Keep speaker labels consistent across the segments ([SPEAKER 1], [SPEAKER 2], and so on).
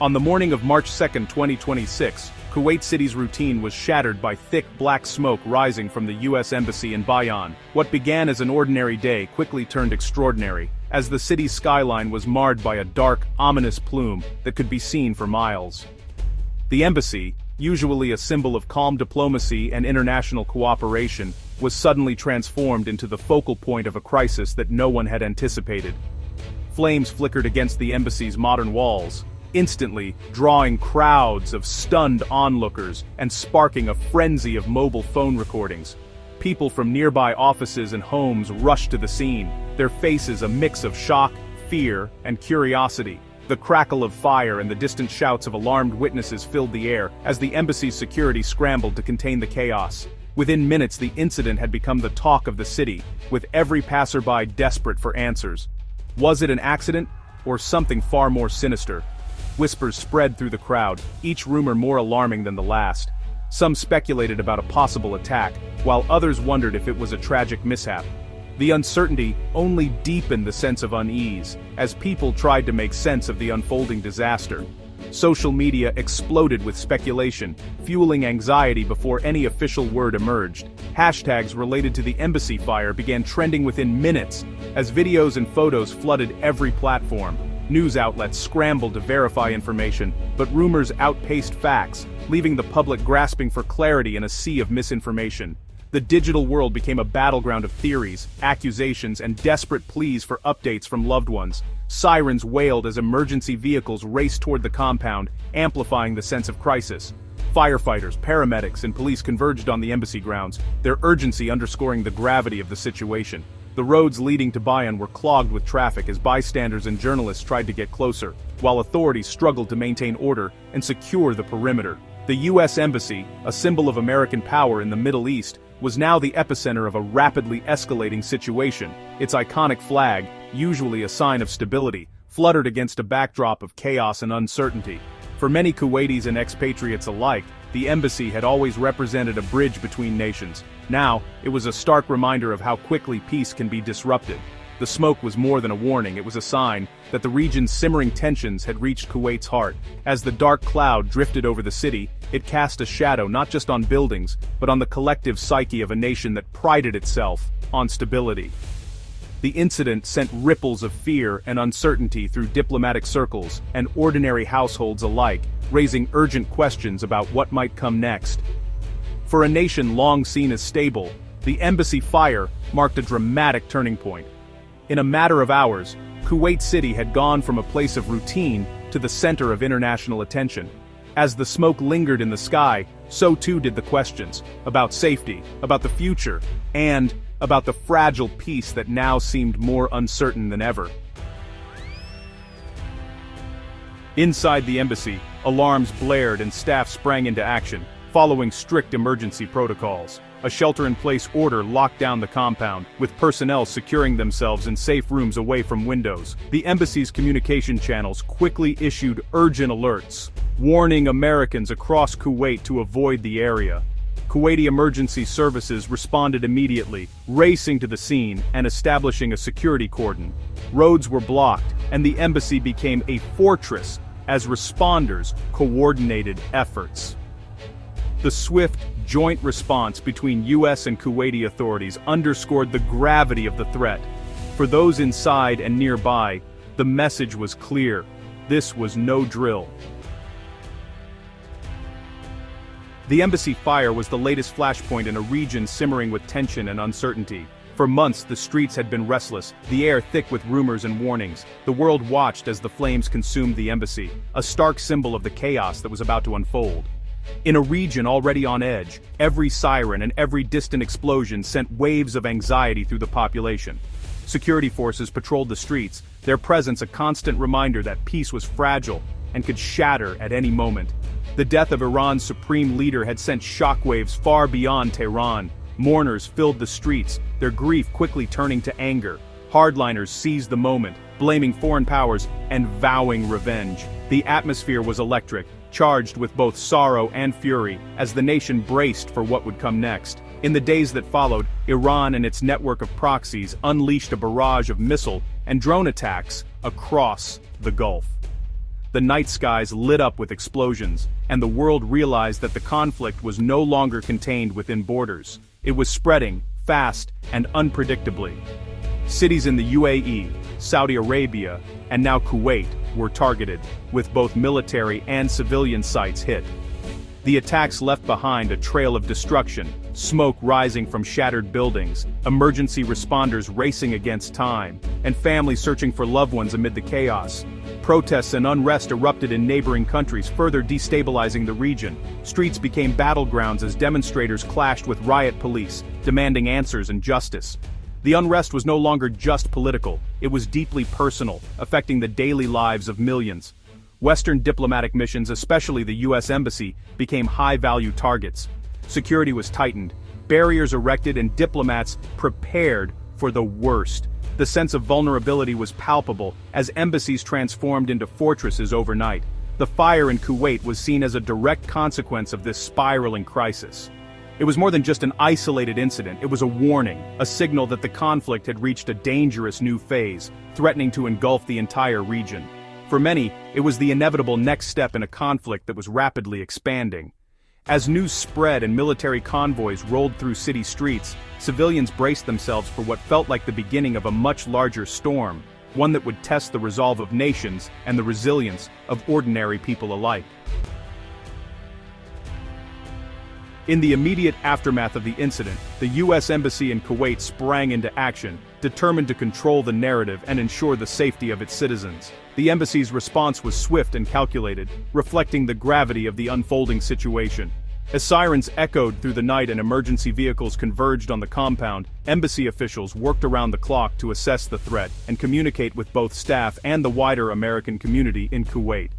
[SPEAKER 1] On the morning of March 2, 2026, Kuwait City's routine was shattered by thick black smoke rising from the U.S. Embassy in Bayonne. What began as an ordinary day quickly turned extraordinary, as the city's skyline was marred by a dark, ominous plume that could be seen for miles. The embassy, usually a symbol of calm diplomacy and international cooperation, was suddenly transformed into the focal point of a crisis that no one had anticipated. Flames flickered against the embassy's modern walls, instantly drawing crowds of stunned onlookers and sparking a frenzy of mobile phone recordings. People from nearby offices and homes rushed to the scene, their faces a mix of shock, fear, and curiosity. The crackle of fire and the distant shouts of alarmed witnesses filled the air as the embassy's security scrambled to contain the chaos. Within minutes, the incident had become the talk of the city, with every passerby desperate for answers. Was it an accident, or something far more sinister? Whispers spread through the crowd, each rumor more alarming than the last. Some speculated about a possible attack, while others wondered if it was a tragic mishap. The uncertainty only deepened the sense of unease, as people tried to make sense of the unfolding disaster. Social media exploded with speculation, fueling anxiety before any official word emerged. Hashtags related to the embassy fire began trending within minutes, as videos and photos flooded every platform. News outlets scrambled to verify information, but rumors outpaced facts, leaving the public grasping for clarity in a sea of misinformation. The digital world became a battleground of theories, accusations, and desperate pleas for updates from loved ones. Sirens wailed as emergency vehicles raced toward the compound, amplifying the sense of crisis. Firefighters, paramedics, and police converged on the embassy grounds, their urgency underscoring the gravity of the situation. The roads leading to Bayonne were clogged with traffic as bystanders and journalists tried to get closer, while authorities struggled to maintain order and secure the perimeter. The U.S. Embassy, a symbol of American power in the Middle East, was now the epicenter of a rapidly escalating situation. Its iconic flag, usually a sign of stability, fluttered against a backdrop of chaos and uncertainty. For many Kuwaitis and expatriates alike, the embassy had always represented a bridge between nations. Now, it was a stark reminder of how quickly peace can be disrupted. The smoke was more than a warning, it was a sign that the region's simmering tensions had reached Kuwait's heart. As the dark cloud drifted over the city, it cast a shadow not just on buildings, but on the collective psyche of a nation that prided itself on stability. The incident sent ripples of fear and uncertainty through diplomatic circles and ordinary households alike, raising urgent questions about what might come next. For a nation long seen as stable, the embassy fire marked a dramatic turning point. In a matter of hours, Kuwait City had gone from a place of routine to the center of international attention. As the smoke lingered in the sky, so too did the questions about safety, about the future, and about the fragile peace that now seemed more uncertain than ever. Inside the embassy, alarms blared and staff sprang into action, following strict emergency protocols. A shelter-in-place order locked down the compound, with personnel securing themselves in safe rooms away from windows. The embassy's communication channels quickly issued urgent alerts, warning Americans across Kuwait to avoid the area. Kuwaiti emergency services responded immediately, racing to the scene and establishing a security cordon. Roads were blocked, and the embassy became a fortress as responders coordinated efforts. The swift, joint response between U.S. and Kuwaiti authorities underscored the gravity of the threat. For those inside and nearby, the message was clear: this was no drill. The embassy fire was the latest flashpoint in a region simmering with tension and uncertainty. For months, the streets had been restless, the air thick with rumors and warnings. The world watched as the flames consumed the embassy, a stark symbol of the chaos that was about to unfold. In a region already on edge, every siren and every distant explosion sent waves of anxiety through the population. Security forces patrolled the streets, their presence a constant reminder that peace was fragile and could shatter at any moment. The death of Iran's supreme leader had sent shockwaves far beyond Tehran. Mourners filled the streets, their grief quickly turning to anger. Hardliners seized the moment, blaming foreign powers and vowing revenge. The atmosphere was electric, charged with both sorrow and fury, as the nation braced for what would come next. In the days that followed, Iran and its network of proxies unleashed a barrage of missile and drone attacks across the Gulf. the night skies lit up with explosions, and the world realized that the conflict was no longer contained within borders. It was spreading, fast, and unpredictably. Cities in the UAE, Saudi Arabia, and now Kuwait were targeted, with both military and civilian sites hit. The attacks left behind a trail of destruction, smoke rising from shattered buildings, emergency responders racing against time, and families searching for loved ones amid the chaos. Protests and unrest erupted in neighboring countries, further destabilizing the region. Streets became battlegrounds as demonstrators clashed with riot police, demanding answers and justice. The unrest was no longer just political, it was deeply personal, affecting the daily lives of millions. Western diplomatic missions, especially the U.S. Embassy, became high-value targets. Security was tightened, barriers erected, and diplomats prepared for the worst. The sense of vulnerability was palpable as embassies transformed into fortresses overnight. The fire in Kuwait was seen as a direct consequence of this spiraling crisis. It was more than just an isolated incident, it was a warning, a signal that the conflict had reached a dangerous new phase, threatening to engulf the entire region. For many, it was the inevitable next step in a conflict that was rapidly expanding. As news spread and military convoys rolled through city streets, civilians braced themselves for what felt like the beginning of a much larger storm, one that would test the resolve of nations and the resilience of ordinary people alike. In the immediate aftermath of the incident, the U.S. Embassy in Kuwait sprang into action, determined to control the narrative and ensure the safety of its citizens. The embassy's response was swift and calculated, reflecting the gravity of the unfolding situation. As sirens echoed through the night and emergency vehicles converged on the compound, embassy officials worked around the clock to assess the threat and communicate with both staff and the wider American community in Kuwait.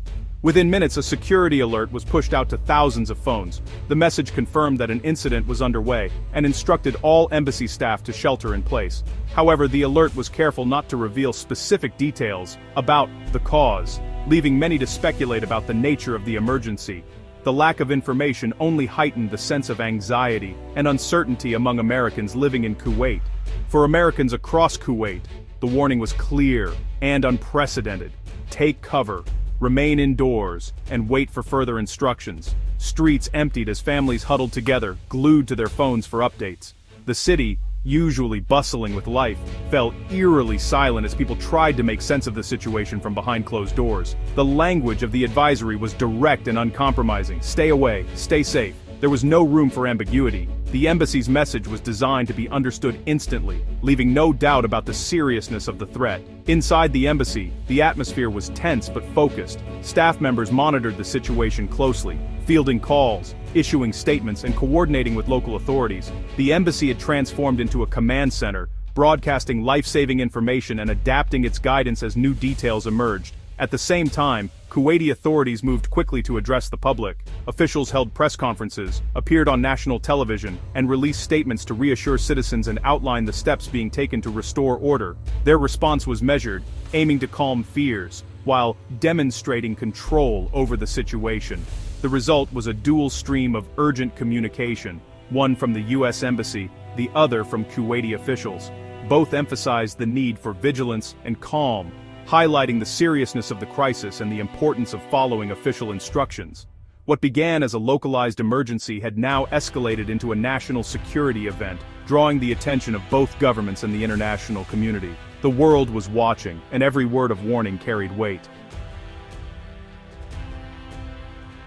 [SPEAKER 1] Within minutes, a security alert was pushed out to thousands of phones. The message confirmed that an incident was underway and instructed all embassy staff to shelter in place. However, the alert was careful not to reveal specific details about the cause, leaving many to speculate about the nature of the emergency. The lack of information only heightened the sense of anxiety and uncertainty among Americans living in Kuwait. For Americans across Kuwait, the warning was clear and unprecedented. Take cover. Remain indoors, and wait for further instructions. Streets emptied as families huddled together, glued to their phones for updates. The city, usually bustling with life, fell eerily silent as people tried to make sense of the situation from behind closed doors. The language of the advisory was direct and uncompromising. Stay away, stay safe. There was no room for ambiguity. The embassy's message was designed to be understood instantly, leaving no doubt about the seriousness of the threat. Inside the embassy, the atmosphere was tense but focused. Staff members monitored the situation closely, fielding calls, issuing statements, and coordinating with local authorities. The embassy had transformed into a command center, broadcasting life-saving information and adapting its guidance as new details emerged. At the same time, Kuwaiti authorities moved quickly to address the public. Officials held press conferences, appeared on national television, and released statements to reassure citizens and outline the steps being taken to restore order. Their response was measured, aiming to calm fears, while demonstrating control over the situation. The result was a dual stream of urgent communication, one from the U.S. Embassy, the other from Kuwaiti officials. Both emphasized the need for vigilance and calm, highlighting the seriousness of the crisis and the importance of following official instructions. What began as a localized emergency had now escalated into a national security event, drawing the attention of both governments and the international community. The world was watching, and every word of warning carried weight.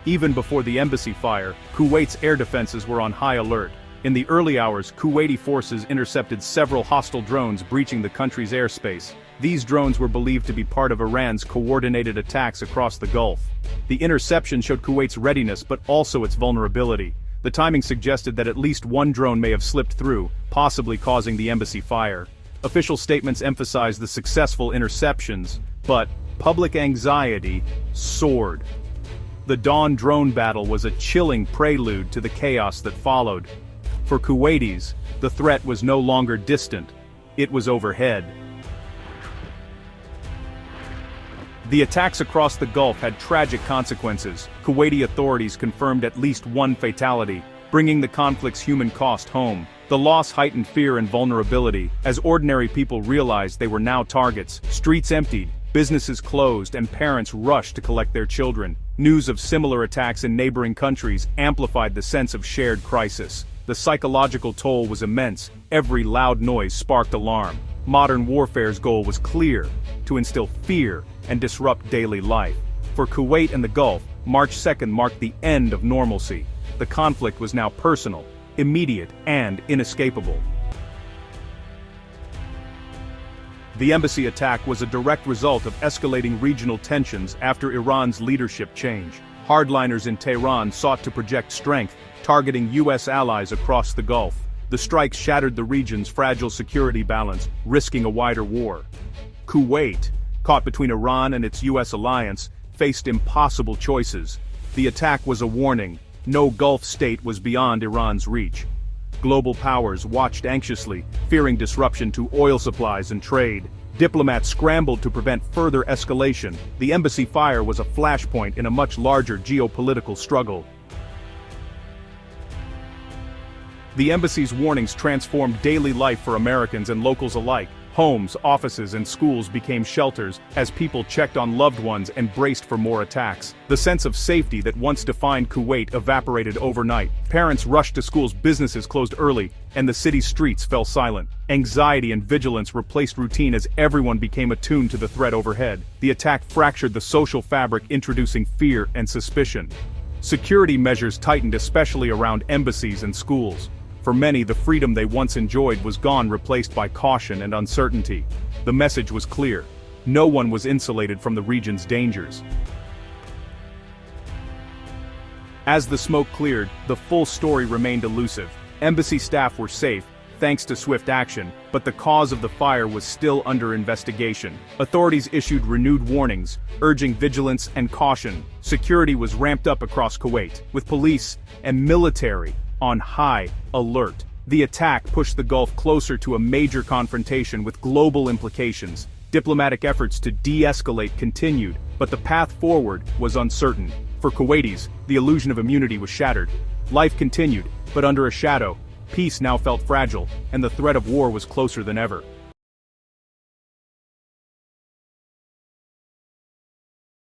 [SPEAKER 1] Even before the embassy fire, Kuwait's air defenses were on high alert. In the early hours, Kuwaiti forces intercepted several hostile drones breaching the country's airspace. These drones were believed to be part of Iran's coordinated attacks across the Gulf. The interception showed Kuwait's readiness but also its vulnerability. The timing suggested that at least one drone may have slipped through, possibly causing the embassy fire. Official statements emphasized the successful interceptions, but public anxiety soared. The dawn drone battle was a chilling prelude to the chaos that followed. For Kuwaitis, the threat was no longer distant, it was overhead. The attacks across the Gulf had tragic consequences. Kuwaiti authorities confirmed at least one fatality, bringing the conflict's human cost home. The loss heightened fear and vulnerability, as ordinary people realized they were now targets. Streets emptied, Businesses closed and parents rushed to collect their children. News of similar attacks in neighboring countries amplified the sense of shared crisis. The psychological toll was immense. Every loud noise sparked alarm. Modern warfare's goal was clear: to instill fear and disrupt daily life. For Kuwait and the Gulf, March 2nd marked the end of normalcy. The conflict was now personal, immediate, and inescapable. The embassy attack was a direct result of escalating regional tensions after Iran's leadership change. Hardliners in Tehran sought to project strength, targeting U.S. allies across the Gulf. The strikes shattered the region's fragile security balance, risking a wider war. Kuwait, caught between Iran and its U.S. alliance, faced impossible choices. The attack was a warning. No Gulf state was beyond Iran's reach. Global powers watched anxiously, fearing disruption to oil supplies and trade. Diplomats scrambled to prevent further escalation. The embassy fire was a flashpoint in a much larger geopolitical struggle. The embassy's warnings transformed daily life for Americans and locals alike. Homes, offices, and schools became shelters as people checked on loved ones and braced for more attacks. The sense of safety that once defined Kuwait evaporated overnight. Parents rushed to schools, businesses closed early, and the city's streets fell silent. Anxiety and vigilance replaced routine as everyone became attuned to the threat overhead. The attack fractured the social fabric, introducing fear and suspicion. Security measures tightened, especially around embassies and schools. For many, the freedom they once enjoyed was gone, replaced by caution and uncertainty. The message was clear: no one was insulated from the region's dangers. As the smoke cleared, the full story remained elusive. Embassy staff were safe, thanks to swift action, but the cause of the fire was still under investigation. Authorities issued renewed warnings, urging vigilance and caution. Security was ramped up across Kuwait, with police and military on high alert. The attack pushed the Gulf closer to a major confrontation with global implications. Diplomatic efforts to de-escalate continued, but the path forward was uncertain. For Kuwaitis, the illusion of immunity was shattered. Life continued, but under a shadow. Peace now felt fragile, and the threat of war was closer than ever.